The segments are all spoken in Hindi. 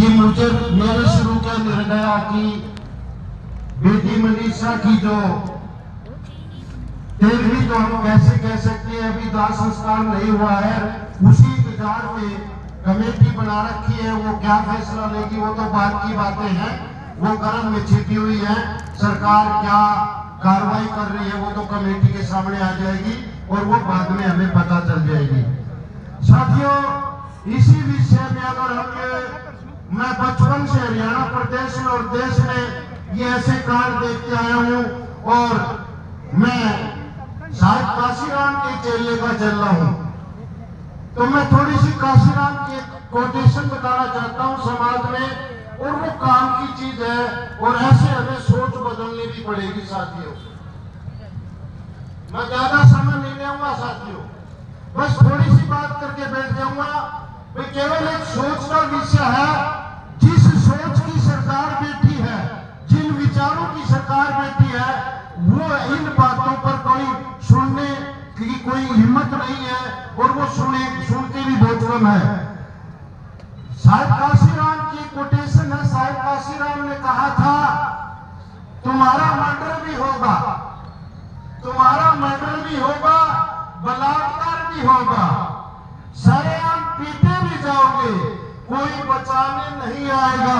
कि मुझे मेरे शुरू का निर्णय कि बेटी मनीषा की जो 13वीं तो हम कैसे कह सकते हैं, अभी दाह संस्कार नहीं हुआ है, उसी इंतजार में कमेटी बना रखी है। वो क्या फैसला लेगी वो तो बाद की बातें हैं, वो कर्म में छिपी हुई है। सरकार क्या कार्रवाई कर रही है वो तो कमेटी के सामने आ जाएगी और वो बाद में हमें पता चल जाएगी। साथियों, इसी विषय में अगर मैं बचपन से हरियाणा प्रदेश में और देश में ये ऐसे कांड देखते आया हूँ, और मैं शायद काशीराम के चेले का चल रहा हूँ, तो मैं थोड़ी सी काशीराम की कोटेशन बताना चाहता हूँ समाज में, और वो काम की चीज है और ऐसे हमें सोच बदलनी भी पड़ेगी। साथियों, मैं ज्यादा समय नहीं लेऊंगा साथियों, बस थोड़ी सी बात करके बैठ जाऊंगा। वे केवल एक सोच का विषय है। जिस सोच की सरकार बैठी है, जिन विचारों की सरकार बैठी है, वो इन बातों पर कोई सुनने की कोई हिम्मत नहीं है, और वो सुनते भी बहुत कम है। शायद काशीराम की कोटेशन है, शायद काशीराम ने कहा था, तुम्हारा मर्डर भी होगा, तुम्हारा मर्डर भी होगा, बलात्कार भी होगा, सरेआम पीटे भी जाओगे, कोई बचाने नहीं आएगा।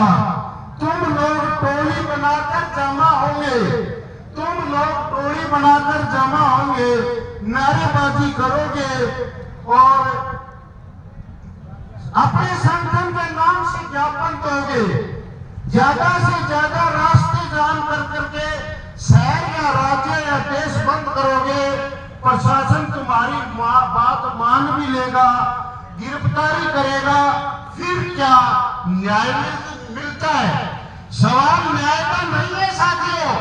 तुम लोग टोली बनाकर जमा होंगे, तुम लोग टोली बनाकर जमा होंगे, नारेबाजी करोगे और अपने संगठन के नाम से ज्ञापन दोगे, ज्यादा से ज्यादा रास्ते जाम कर करके शहर या राज्य या देश बंद करोगे। प्रशासन तुम्हारी बात मान भी लेगा, गिरफ्तारी करेगा, फिर क्या न्याय मिलता है? सवाल न्याय का नहीं है साथियों,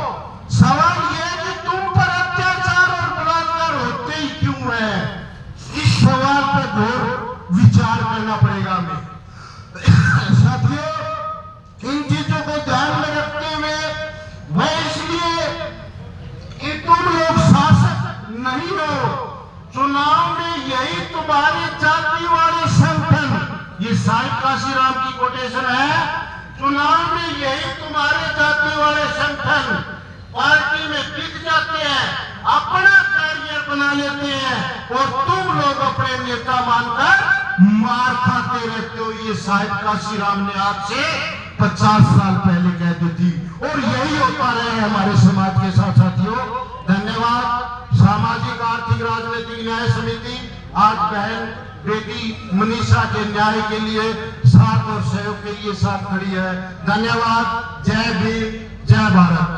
सवाल यह है कि तुम पर अत्याचार और बलात्कार होते ही क्यों है। इस सवाल पर घोर विचार करना पड़ेगा हमें। साथियों, इन चीजों को ध्यान में रखते हुए मैं इसलिए कि तुम लोग शासक नहीं हो, चुनाव में यही तुम्हारे जाति वाले संगठन, ये शायद काशीराम की कोटेशन है, चुनाव में यही तुम्हारे जाति वाले संगठन पार्टी में टिक जाते हैं, अपना कैरियर बना लेते हैं, और तुम लोग अपने नेता मानकर मार खाते रहते हो। ये शायद काशीराम ने आपसे 50 साल पहले कह दी थी, और यही होता रहा है हमारे समाज के साथ। साथियों, धन्यवाद। सामाजिक आर्थिक राजनीतिक न्याय समिति आज बहन बेटी मनीषा के न्याय के लिए साथ और सहयोग के लिए साथ खड़ी है। धन्यवाद। जय भीम, जय भारत।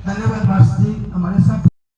धन्यवाद मास्टर जी, हमारे साथ